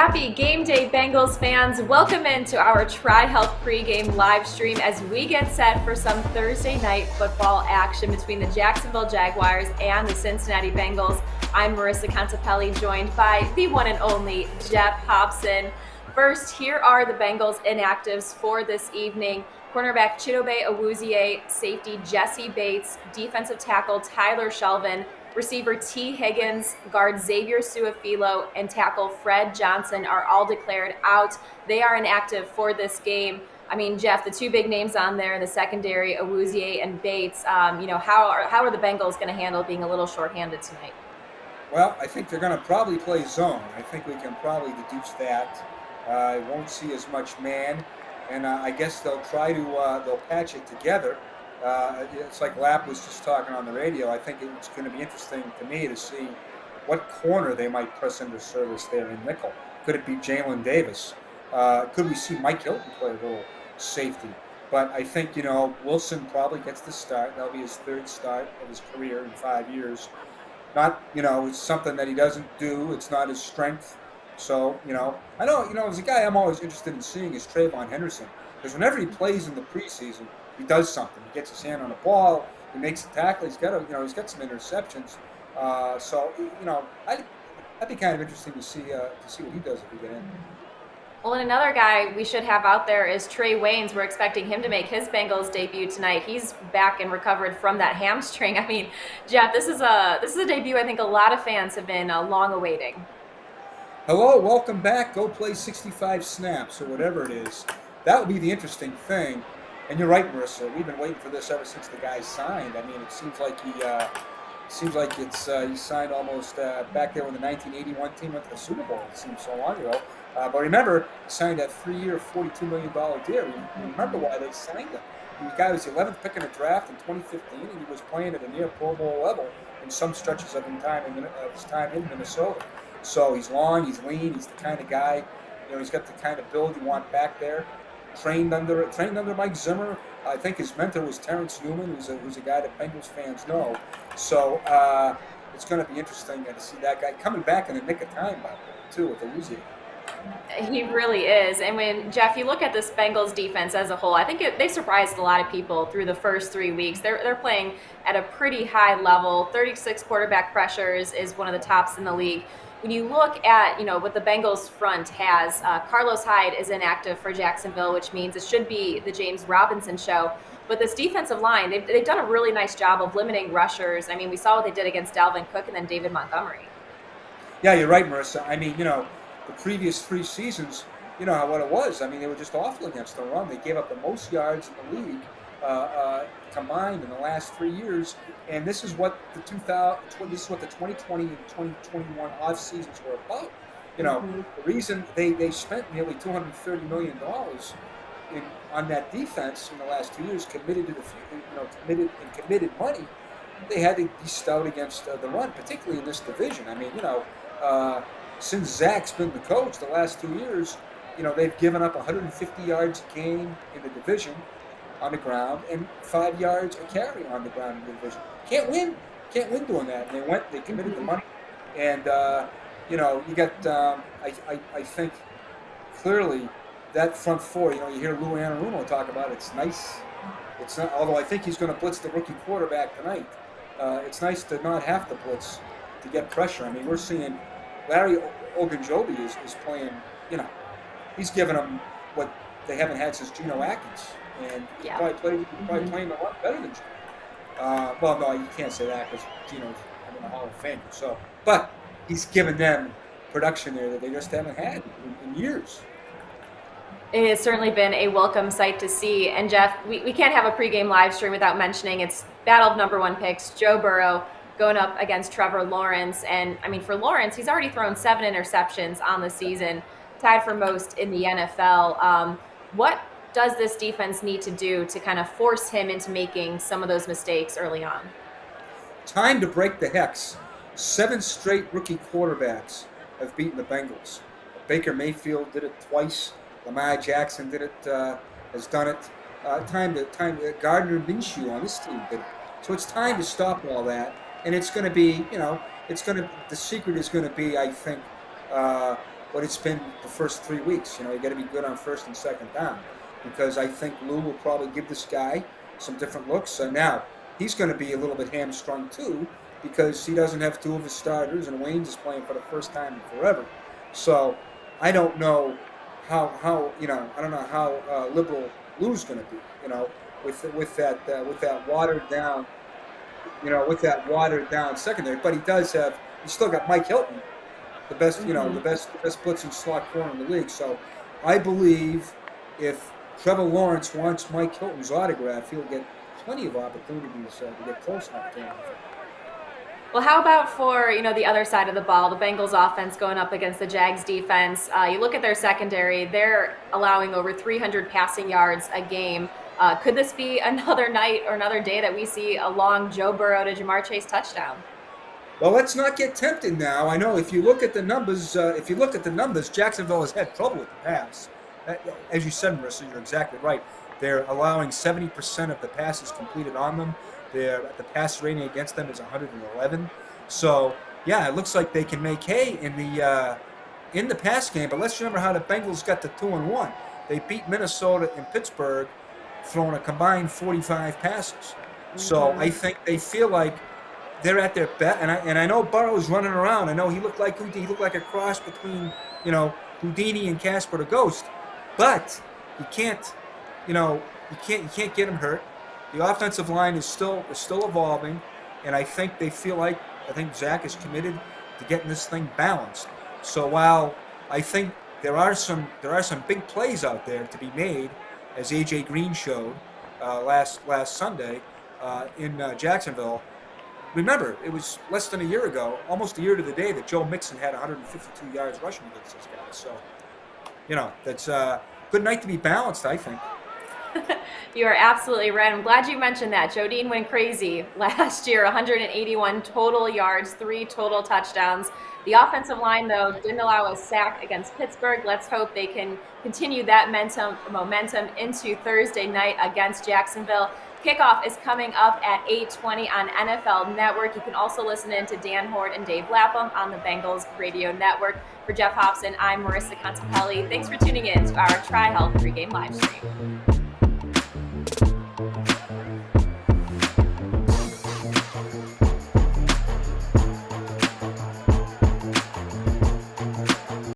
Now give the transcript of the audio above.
Happy game day, Bengals fans. Welcome into our TriHealth pregame live stream as we get set for some Thursday night football action between the Jacksonville Jaguars and the Cincinnati Bengals. I'm Marisa Contipelli, joined by the one and only Geoff Hobson. First, here are the Bengals inactives for this evening. Cornerback Chidobe Awuzie, safety Jesse Bates, defensive tackle Tyler Shelvin, receiver T. Higgins, guard Xavier Su'a-Filo, and tackle Fred Johnson are all declared out. They are inactive for this game. I mean, Geoff, the two big names on there in the secondary, Awuzie and Bates, how are the Bengals going to handle being a little shorthanded tonight? Well, I think they're going to probably play zone. I think we can probably deduce that. Won't see as much man, and I guess they'll try to they'll patch it together. It's like Lapp was just talking on the radio. I think it's going to be interesting to me to see what corner they might press into service there in nickel. Could it be Jalen Davis? Could we see Mike Hilton play a little safety? But I think, Wilson probably gets the start. That'll be his third start of his career in 5 years. Not, it's something that he doesn't do. It's not his strength. So, I know, as a guy I'm always interested in seeing is Trayvon Henderson. Because whenever he plays in the preseason, he does something. He gets his hand on the ball. He makes a tackle. He's got he's got some interceptions. I'd be kind of interesting to see what he does if he get in. Well, and another guy we should have out there is Trey Wayne. We're expecting him to make his Bengals debut tonight. He's back and recovered from that hamstring. I mean, Geoff, this is a debut I think a lot of fans have been long awaiting. Hello, welcome back. Go play 65 snaps or whatever it is. That would be the interesting thing. And you're right, Marisa. We've been waiting for this ever since the guy signed. I mean, it seems like he signed almost back there when the 1981 team went to the Super Bowl. It seems so long ago. But remember, he signed that 3-year, $42 million deal. You remember why they signed him. The guy was the 11th pick in the draft in 2015, and he was playing at a near Pro Bowl level in some stretches of his time in Minnesota. So he's long, he's lean, he's the kind of guy, he's got the kind of build you want back there. Trained under Mike Zimmer. I think his mentor was Terrence Newman, who's a guy that Bengals fans know. So it's going to be interesting to see that guy coming back in the nick of time, by the way, too, with Awuzie. He really is. And when, Geoff, you look at this Bengals defense as a whole, I think they surprised a lot of people through the first 3 weeks. They're playing at a pretty high level. 36 quarterback pressures is one of the tops in the league. When you look at, what the Bengals front has, Carlos Hyde is inactive for Jacksonville, which means it should be the James Robinson show. But this defensive line, they've done a really nice job of limiting rushers. I mean, we saw what they did against Dalvin Cook and then David Montgomery. Yeah, you're right, Marisa. I mean, the previous 3 seasons, what it was. I mean, they were just awful against the run. They gave up the most yards in the league combined in the last 3 years. And this is what the 2020 and 2021 off seasons were about. The reason they spent nearly $230 million on that defense in the last 2 years, committed money. They had to be stout against the run, particularly in this division. I mean, since Zach's been the coach the last 2 years, they've given up 150 yards a game in the division on the ground and 5 yards a carry on the ground in the division. Can't win doing that. And they committed the money, and you got. I think clearly that front four. You hear Lou Anarumo talk about it. It's nice. It's not. Although I think he's going to blitz the rookie quarterback tonight. It's nice to not have to blitz to get pressure. I mean, we're seeing Larry Ogunjobi is playing. He's giving them what they haven't had since Geno Atkins, and he's probably playing a lot better than Geno. Well, no, you can't say that because Geno's in the Hall of Fame. So, but he's given them production there that they just haven't had in years. It has certainly been a welcome sight to see. And Geoff, we can't have a pregame live stream without mentioning it's battle of number 1 picks, Joe Burrow going up against Trevor Lawrence. And I mean, for Lawrence, he's already thrown 7 interceptions on the season, tied for most in the NFL. What does this defense need to do to kind of force him into making some of those mistakes early on? Time to break the hex. 7 straight rookie quarterbacks have beaten the Bengals. Baker Mayfield did it twice. Lamar Jackson did it, has done it. Time to Gardner Minshew on this team did it. So it's time to stop all that. And it's going to be, the secret is going to be, I think, what it's been the first 3 weeks. You got to be good on first and second down, because I think Lou will probably give this guy some different looks. So now he's going to be a little bit hamstrung too, because he doesn't have two of his starters, and Wayne's is playing for the first time in forever. So I don't know how I don't know how liberal Lou's going to be. With that watered down secondary. But he's still got Mike Hilton, the best the best blitzing slot corner in the league. So I believe if Trevor Lawrence wants Mike Hilton's autograph, he'll get plenty of opportunities to get close enough to him. Well, how about for, the other side of the ball, the Bengals offense going up against the Jags defense? You look at their secondary, they're allowing over 300 passing yards a game. Could this be another night or another day that we see a long Joe Burrow to Jamar Chase touchdown? Well, let's not get tempted now. I know if you look at the numbers, Jacksonville has had trouble with the pass. As you said, Marisa, you're exactly right. They're allowing 70% of the passes completed on them. The pass rating against them is 111. So yeah, it looks like they can make hay in the pass game. But let's remember how the Bengals got to 2-1. They beat Minnesota and Pittsburgh, throwing a combined 45 passes. Mm-hmm. So I think they feel like they're at their best. And I know Burrow's running around. I know he looked like Houdini. He looked like a cross between Houdini and Casper the Ghost. But you can't get him hurt. The offensive line is still evolving, and I think Zach is committed to getting this thing balanced. So while I think there are some big plays out there to be made, as AJ Green showed last Sunday in Jacksonville. Remember, it was less than a year ago, almost a year to the day, that Joe Mixon had 152 yards rushing against this guy. So, that's a good night to be balanced, I think. You are absolutely right. I'm glad you mentioned that. Joe Dean went crazy last year, 181 total yards, 3 total touchdowns. The offensive line, though, didn't allow a sack against Pittsburgh. Let's hope they can continue that momentum into Thursday night against Jacksonville. Kickoff is coming up at 8:20 on NFL Network. You can also listen in to Dan Horde and Dave Lapham on the Bengals Radio Network. For Geoff Hobson, I'm Marisa Contipelli. Thanks for tuning in to our TriHealth pregame live stream.